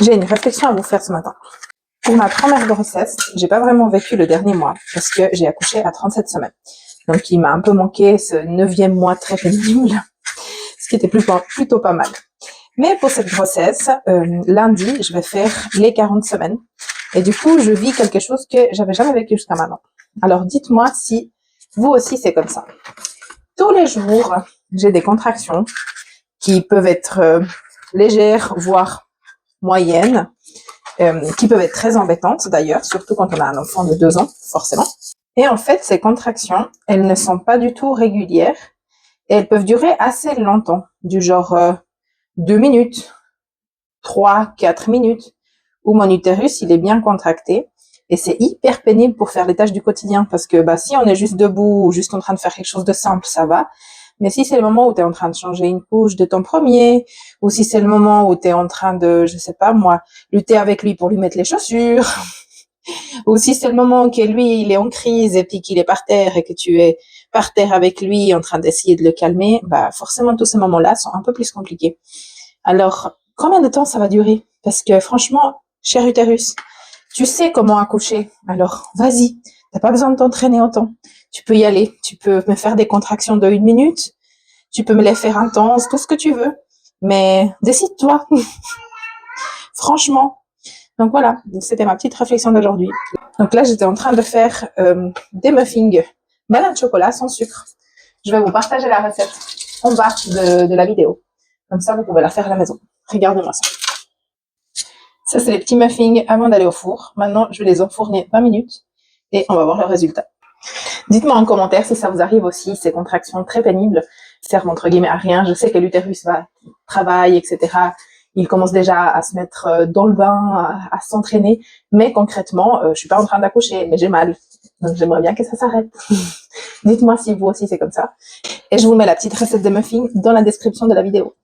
J'ai une réflexion à vous faire ce matin. Pour ma première grossesse, j'ai pas vraiment vécu le dernier mois parce que j'ai accouché à 37 semaines. Donc, il m'a un peu manqué ce 9e mois très pénible, ce qui était plutôt pas mal. Mais pour cette grossesse, lundi, je vais faire les 40 semaines. Et du coup, je vis quelque chose que j'avais jamais vécu jusqu'à maintenant. Alors, dites-moi si vous aussi c'est comme ça. Tous les jours, j'ai des contractions qui peuvent être légères, voire moyennes, qui peuvent être très embêtantes d'ailleurs, surtout quand on a un enfant de 2 ans, forcément. Et en fait, ces contractions, elles ne sont pas du tout régulières et elles peuvent durer assez longtemps, du genre 2 minutes, 3, 4 minutes, où mon utérus, il est bien contracté. Et c'est hyper pénible pour faire les tâches du quotidien parce que si on est juste debout ou juste en train de faire quelque chose de simple, ça va. Mais si c'est le moment où tu es en train de changer une couche de ton premier, ou si c'est le moment où tu es en train de, je sais pas moi, lutter avec lui pour lui mettre les chaussures, ou si c'est le moment que lui, il est en crise et puis qu'il est par terre et que tu es par terre avec lui en train d'essayer de le calmer, forcément tous ces moments-là sont un peu plus compliqués. Alors, combien de temps ça va durer? Parce que franchement, cher utérus, tu sais comment accoucher, alors vas-y, t'as pas besoin de t'entraîner autant. Tu peux y aller, tu peux me faire des contractions de 1 minute, tu peux me les faire intenses, tout ce que tu veux, mais décide-toi. Franchement. Donc voilà, c'était ma petite réflexion d'aujourd'hui. Donc là, j'étais en train de faire des muffins banane chocolat sans sucre. Je vais vous partager la recette en bas de la vidéo. Comme ça, vous pouvez la faire à la maison. Regardez-moi ça. Ça, c'est les petits muffins avant d'aller au four. Maintenant, je vais les enfourner 20 minutes et on va voir le résultat. Dites-moi en commentaire si ça vous arrive aussi, ces contractions très pénibles, servent entre guillemets à rien. Je sais que l'utérus travaille, etc. Il commence déjà à se mettre dans le bain, à s'entraîner. Mais concrètement, je suis pas en train d'accoucher, mais j'ai mal. Donc j'aimerais bien que ça s'arrête. Dites-moi si vous aussi c'est comme ça. Et je vous mets la petite recette des muffins dans la description de la vidéo.